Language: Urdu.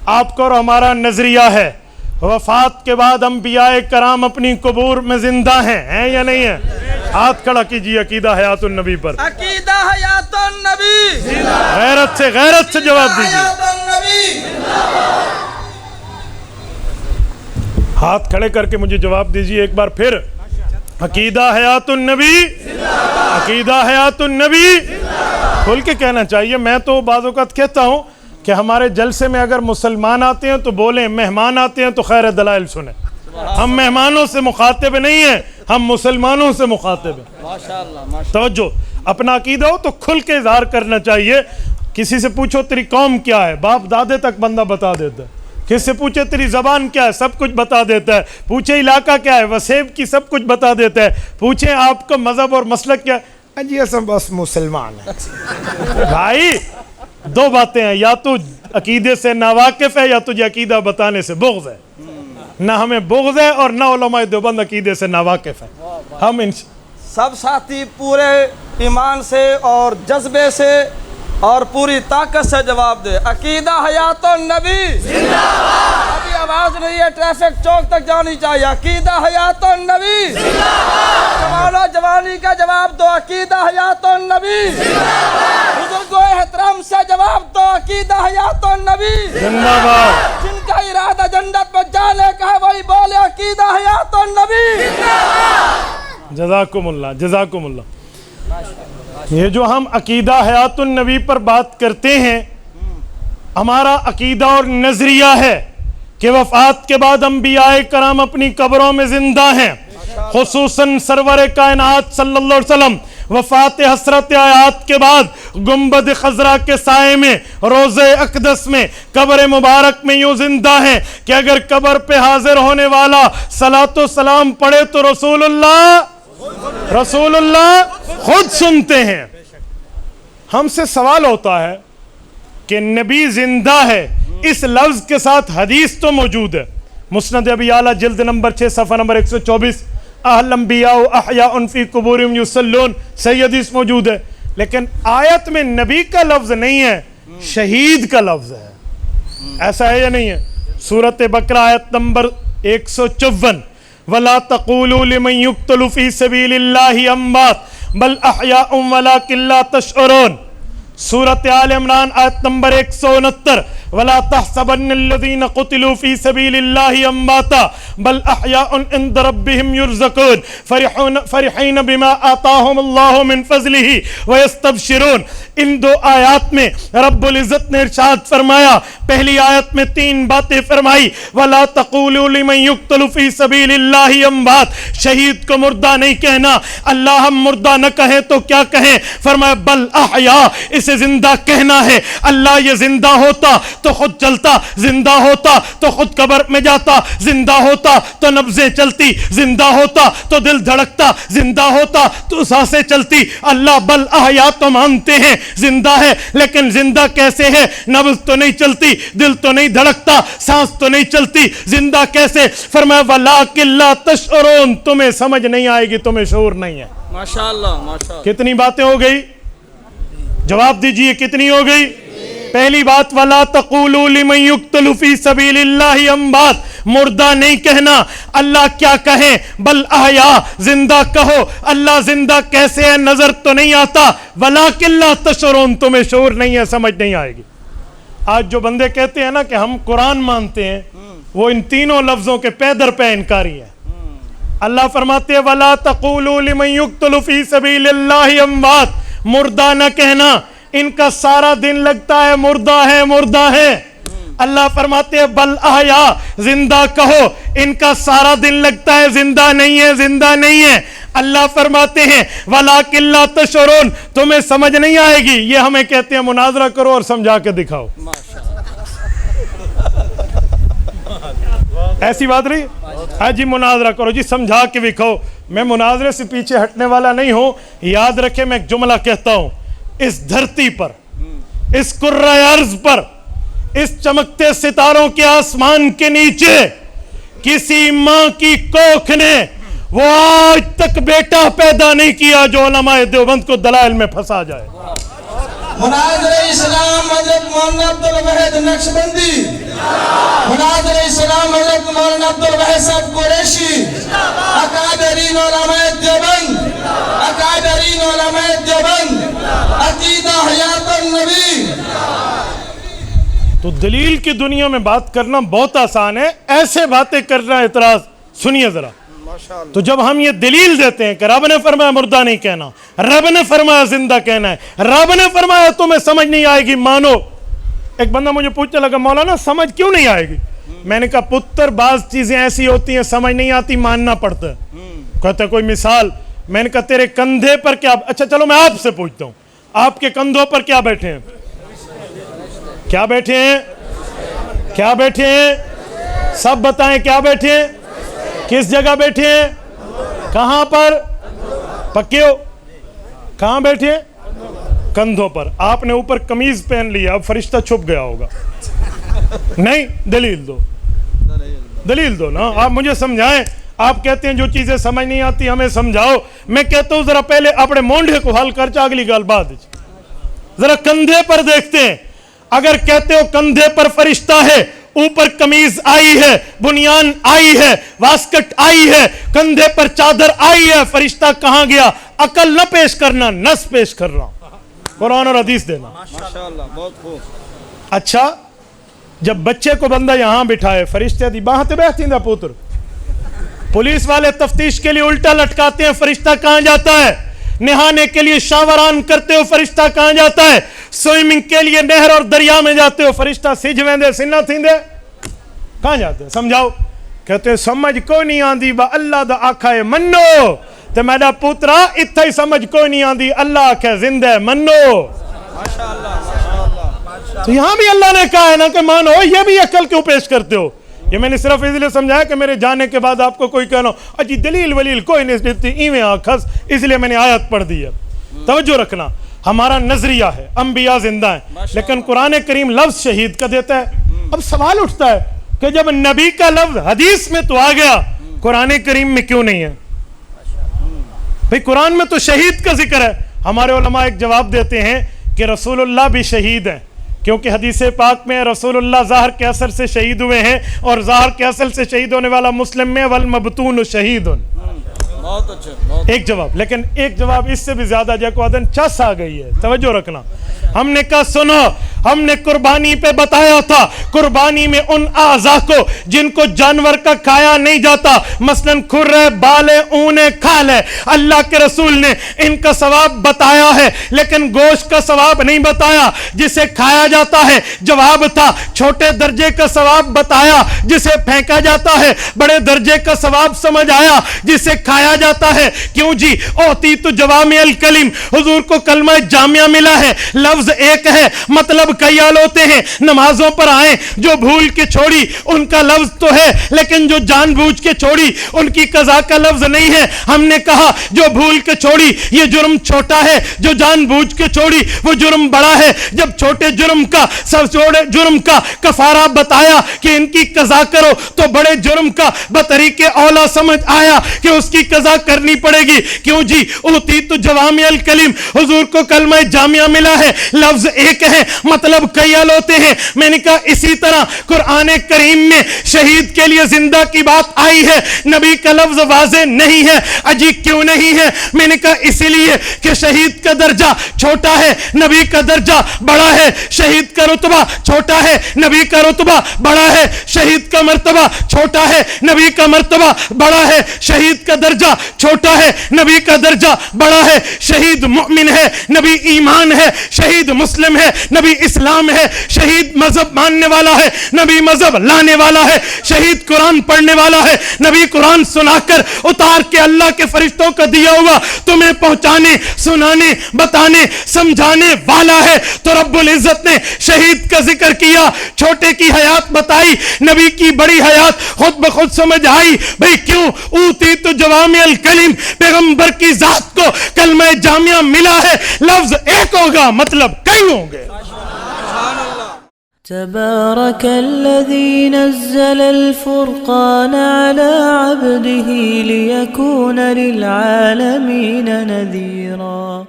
آپ کا اور ہمارا نظریہ ہے وفات کے بعد انبیاء کرام اپنی قبور میں زندہ ہیں یا نہیں ہیں؟ ہاتھ کھڑا کیجیے عقیدہ حیات النبی پر. عقیدہ حیات النبی غیرت سے جواب دیجیے. حیات النبی. ہاتھ کھڑے کر کے مجھے جواب دیجیے ایک بار پھر. عقیدہ حیات النبی، عقیدہ حیات النبی. کھل کے کہنا چاہیے. میں تو بعض اوقات کہتا ہوں کہ ہمارے جلسے میں اگر مسلمان آتے ہیں تو بولیں، مہمان آتے ہیں تو خیر دلائل سنیں. ہم مہمانوں سے مخاطب نہیں ہیں، ہم مسلمانوں سے مخاطب ہیں. ماشاءاللہ. توجہ. اپنا عقیدہ ہو تو کھل کے اظہار کرنا چاہیے. کسی سے پوچھو تیری قوم کیا ہے، باپ دادے تک بندہ بتا دیتا ہے. کس سے پوچھے تیری زبان کیا ہے، سب کچھ بتا دیتا ہے. پوچھے علاقہ کیا ہے، وسیب کی سب کچھ بتا دیتا ہے. پوچھیں آپ کا مذہب اور مسلک کیا ہے، جی ایسا بس مسلمان ہے. بھائی دو باتیں ہیں، یا تو عقیدے سے ناواقف ہے یا تجھے عقیدہ بتانے سے بغض ہے. نہ ہمیں بغض ہے اور نہ علماء دیوبند عقیدے سے ناواقف ہے. ہم سب ساتھی پورے ایمان سے اور جذبے سے اور پوری طاقت سے جواب دے. عقیدہ حیات النبی زندہ باد. ابھی آواز نہیں ہے، ٹریفک چوک تک جانی چاہیے. عقیدہ حیات النبی زندہ باد. جوانو جوانی کا جواب دو. عقیدہ حیات النبی زندہ باد. بزرگوں احترام سے جواب دو. عقیدہ حیات النبی زندہ باد. جن کا ارادہ جنت میں جانے کا ہے وہی بولے عقیدہ حیات النبی زندہ باد. جزاکم اللہ، جزاکم اللہ. یہ جو ہم عقیدہ حیات النبی پر بات کرتے ہیں، ہمارا عقیدہ اور نظریہ ہے کہ وفات کے بعد انبیاء کرام اپنی قبروں میں زندہ ہیں. خصوصاً سرور کائنات صلی اللہ علیہ وسلم وفات حسرت آیات کے بعد گنبد خضرا کے سائے میں روضہ اقدس میں قبر مبارک میں یوں زندہ ہیں کہ اگر قبر پہ حاضر ہونے والا صلاۃ و سلام پڑھے تو رسول اللہ خود سنتے ہیں. ہم سے سوال ہوتا ہے کہ نبی زندہ ہے، اس لفظ کے ساتھ حدیث تو موجود ہے. مسند ابی اعلیٰ جلد نمبر 6 صفحہ نمبر 124 الانبیاء احیاء فی قبورہم یصلون، صحیح حدیث موجود ہے. لیکن آیت میں نبی کا لفظ نہیں ہے، شہید کا لفظ ہے. ایسا ہے یا نہیں ہے؟ سورۃ بقرہ آیت نمبر 154 وَلَا تَقُولُوا لِمَنْ يُقْتَلُ فِي سَبِيلِ اللَّهِ أَمْوَاتٌ بَلْ أَحْيَاءٌ وَلَكِنْ لَا تَشْعُرُونَ. سورۃ آل عمران آیت نمبر 169 وَلَا تَحْسَبَنَّ الَّذِينَ قُتِلُوا فِي سَبِيلِ اللَّهِ أَمْوَاتًا بَلْ أَحْيَاءٌ عِنْدَ رَبِّهِمْ يُرْزَقُونَ فَرِحِينَ بِمَا آتَاهُمُ اللَّهُ مِنْ فَضْلِهِ وَيَسْتَبْشِرُونَ. ان دو آیات میں رب العزت نے ارشاد فرمایا. پہلی آیت میں 3 باتیں فرمائی. وَلَا تَقُولُوا لِمَنْ يُقْتَلُ فِي سَبِيلِ اللَّهِ أَمْوَاتٌ، شہید کو مردہ نہیں کہنا. اللہ ہم مردہ نہ کہیں تو کیا کہیں؟ فرمایا بل احیاء، اسے زندہ کہنا ہے. اللہ یہ زندہ ہوتا تو خود چلتا، زندہ ہوتا تو خود قبر میں جاتا، زندہ ہوتا تو نبضیں چلتی، زندہ ہوتا تو دل دھڑکتا، زندہ ہوتا تو سانسیں چلتی. اللہ بل احیاء تو مانتے ہیں زندہ ہے، لیکن زندہ کیسے ہے؟ نبض تو نہیں چلتی، دل تو نہیں دھڑکتا، سانس تو نہیں چلتی، زندہ کیسے؟ فرمایا وَلَٰكِن لَا تَشْعُرُونَ، تمہیں سمجھ نہیں آئے گی، تمہیں شعور نہیں ہے. ماشاءاللہ ماشاءاللہ. کتنی باتیں ہو گئی؟ جواب دیجئے کتنی ہو گئی؟ پہلی بات وَلَا تَقُولُوا لِمَنْ يُقْتَلُ فِي سَبِيلِ اللَّهِ أَمْوَاتٌ، مردہ نہیں کہنا. اللہ کیا کہیں؟ بل احیاء، زندہ کہو. اللہ زندہ کیسے ہے؟ نظر تو نہیں آتا. وَلَٰكِن لَا تَشْعُرُونَ، تمہیں شعور نہیں ہے، سمجھ نہیں آئے گی. آج جو بندے کہتے ہیں نا کہ ہم قرآن مانتے ہیں، وہ ان تینوں لفظوں کے پے در پے انکاری ہیں. اللہ فرماتے ہیں وَلَا تَقُولُوا لِمَنْ يُقْتَلُ فِي سَبِيلِ اللَّهِ أَمْوَاتٌ، مردہ نہ کہنا. ان کا سارا دن لگتا ہے مردہ ہے مردہ ہے. اللہ فرماتے ہیں بل احیاء، زندہ کہو. ان کا سارا دن لگتا ہے زندہ نہیں ہے، زندہ نہیں ہے. اللہ فرماتے ہیں وَلَٰكِن لَا تَشْعُرُونَ، تمہیں سمجھ نہیں آئے گی. یہ ہمیں کہتے ہیں مناظرہ کرو اور سمجھا کے دکھاؤ. ایسی بات نہیں. ہاں جی مناظرہ کرو جی، سمجھا کے دکھاؤ. میں مناظرے سے پیچھے ہٹنے والا نہیں ہوں. یاد رکھے میں ایک جملہ کہتا ہوں، اس دھرتی پر، اس کرۂ ارض پر، اس چمکتے ستاروں کے آسمان کے نیچے کسی ماں کی کوکھ نے وہ آج تک بیٹا پیدا نہیں کیا جو علماء دیوبند کو دلائل میں پھنسا جائے. مناظر اسلام حضرت مولانا عبد الواحد نقشبندی، مناظر اسلام حضرت مولانا عبد الواحد صاحب قریشی، اکابرین علماء دیوبند، اکابرین علماء دیوبند، عقیدہ حیات النبی. تو دلیل کی دنیا میں بات کرنا بہت آسان ہے، ایسے باتیں کرنا اعتراض. سنیے ذرا، تو جب ہم یہ دلیل دیتے ہیں کہ رب نے فرمایا مردہ نہیں کہنا، رب نے فرمایا زندہ کہنا ہے، رب نے فرمایا تمہیں سمجھ نہیں آئے گی مانو. ایک بندہ مجھے پوچھنے لگا مولانا سمجھ کیوں نہیں آئے گی؟ میں نے کہا پتر بعض چیزیں ایسی ہوتی ہیں سمجھ نہیں آتی ماننا پڑتا ہے. کہتا ہے کوئی مثال؟ میں نے کہا تیرے کندھے پر کیا، اچھا چلو میں آپ سے پوچھتا ہوں، آپ کے کندھوں پر کیا بیٹھے ہیں؟ کیا بیٹھے ہیں؟ کیا بیٹھے ہیں؟ سب بتائیں کیا بیٹھے ہیں؟ کس جگہ بیٹھے ہیں؟ کہاں پر؟ پکے ہو؟ کہاں بیٹھے ہیں؟ کندھوں پر. آپ نے اوپر قمیض پہن لیا، اب فرشتہ چھپ گیا ہوگا. نہیں، دلیل دو، دلیل دو نا. آپ مجھے سمجھائیں. آپ کہتے ہیں جو چیزیں سمجھ نہیں آتی ہمیں سمجھاؤ. میں کہتا ہوں ذرا پہلے اپنے مونڈے کو حل کر چا اگلی گال بعد. ذرا کندھے پر دیکھتے ہیں. اگر کہتے ہو کندھے پر فرشتہ ہے، اوپر قمیض آئی ہے، بنیان آئی ہے، واسکٹ آئی ہے، کندھے پر چادر آئی ہے، فرشتہ کہاں گیا؟ عقل نہ پیش کرنا، نص پیش کر رہا ہوں، قرآن اور حدیث دینا. ماشاءاللہ بہت خوب. اچھا جب بچے کو بندہ یہاں بٹھائے، فرشتے دی باہاں تے بیٹھتی ہیں پوتر. پولیس والے تفتیش کے لیے الٹا لٹکاتے ہیں، فرشتہ کہاں جاتا ہے؟ نہانے کے لیے شاور آن کرتے ہو، فرشتہ کہاں جاتا ہے؟ سوئمنگ کے لیے نہر اور دریا میں جاتے ہو، فرشتہ سج ویندے سنہ تھیندے کہاں جاتے ہیں؟ سمجھاؤ. کہتے ہیں سمجھ کوئی نہیں آندی با اللہ دا آکھا ہے منو. تے میرا پوترا اتھا ہی سمجھ کوئی نہیں آندی، اللہ آکھا زندہ ہے منو. تو یہاں بھی اللہ نے کہا ہے نا کہ مانو، یہ بھی عقل کیوں پیش کرتے ہو؟ یہ میں نے صرف اس لیے سمجھایا کہ میرے جانے کے بعد آپ کو کوئی کہنا اجی دلیل ولیل کوئی نہیں دیتی ایویں آنکھس، اس لیے میں نے آیت پڑھ دی ہے. توجہ رکھنا، ہمارا نظریہ ہے انبیاء زندہ ہیں، لیکن قرآن کریم لفظ شہید کا دیتا ہے. اب سوال اٹھتا ہے کہ جب نبی کا لفظ حدیث میں تو آ گیا، قرآن کریم میں کیوں نہیں ہے؟ بھئی قرآن میں تو شہید کا ذکر ہے. ہمارے علماء ایک جواب دیتے ہیں کہ رسول اللہ بھی شہید ہیں، کیونکہ حدیث پاک میں رسول اللہ ظاہر کے اثر سے شہید ہوئے ہیں، اور ظاہر کے اثر سے شہید ہونے والا مسلم میں والمبتون شہید. بہت اچھا. ایک جواب، لیکن ایک جواب اس سے بھی زیادہ جاکوادن چس آ گئی ہے. توجہ رکھنا. ہم نے کہا سنو، ہم نے قربانی پہ بتایا تھا، قربانی میں ان اعضاء کو جن کو جانور کا کھایا نہیں جاتا، مثلا کھر ہے، بال ہے، اون ہے، کھال ہے، اللہ کے رسول نے ان کا ثواب بتایا ہے، لیکن گوشت کا ثواب نہیں بتایا جسے کھایا جاتا ہے. جواب تھا چھوٹے درجے کا ثواب بتایا جسے پھینکا جاتا ہے، بڑے درجے کا ثواب سمجھ آیا جسے کھایا جاتا ہے. کیوں جی؟ اوتی تو جوامع الکلم، حضور کو کلمہ جامعہ ملا ہے، لفظ ایک ہے، مطلب کئی آل ہوتے ہیں. نمازوں پر آئیں، جو بھول کے چھوڑی ان کا لفظ تو ہے، لیکن جو جان بوجھ کے چھوڑی ان کی قضا کا لفظ نہیں ہے. ہم نے کہا جو بھول کے چھوڑی یہ جرم چھوٹا ہے، جو جان بوجھ کے چھوڑی وہ جرم بڑا ہے. جب چھوٹے جرم کا جرم کا کفارہ بتایا کہ ان کی قضا کرو، تو بڑے جرم کا بطریق اولا سمجھ آیا کہ اس کی قضا کرنی پڑے گی. کیوں جی؟ اوتی تو جوامع الکلم، حضور کو کلمہ جامعہ ملا ہے، لفظ ایک ہے، مطلب کئی ال ہوتے ہیں. میں نے کہا اسی طرح قرآن کریم میں شہید کے لیے زندہ کی بات آئی ہے، نبی کا لفظ واضح نہیں ہے. اجی کیوں نہیں ہے؟ میں نے کہا اسی لیے کہ شہید کا درجہ چھوٹا ہے، نبی کا درجہ بڑا ہے. شہید کا رتبہ چھوٹا ہے، نبی کا رتبہ بڑا ہے. شہید کا مرتبہ چھوٹا ہے، نبی کا مرتبہ بڑا ہے. شہید کا درجہ چھوٹا ہے، نبی کا درجہ بڑا ہے. شہید مؤمن ہے، نبی ایمان ہے. شہید مسلم ہے، نبی اسلام ہے. شہید مذہب ماننے والا ہے، نبی مذہب لانے والا ہے. شہید قرآن پڑھنے والا ہے، نبی قرآن سنا کر اتار کے اللہ کے فرشتوں کا دیا ہوا تمہیں پہنچانے، سنانے، بتانے، سمجھانے والا ہے. تو رب العزت نے شہید کا ذکر کیا، چھوٹے کی حیات بتائی، نبی کی بڑی حیات خود بخود سمجھ آئی. بھئی کیوں؟ اوتی تو جوامع الکلم، پیغمبر کی ذات کو کلمہ جامعہ ملا ہے، لفظ ایک ہوگا مطلب کئی ہوں گے. تبارك الذي نزل الفرقان على عبده ليكون للعالمين نذيرا.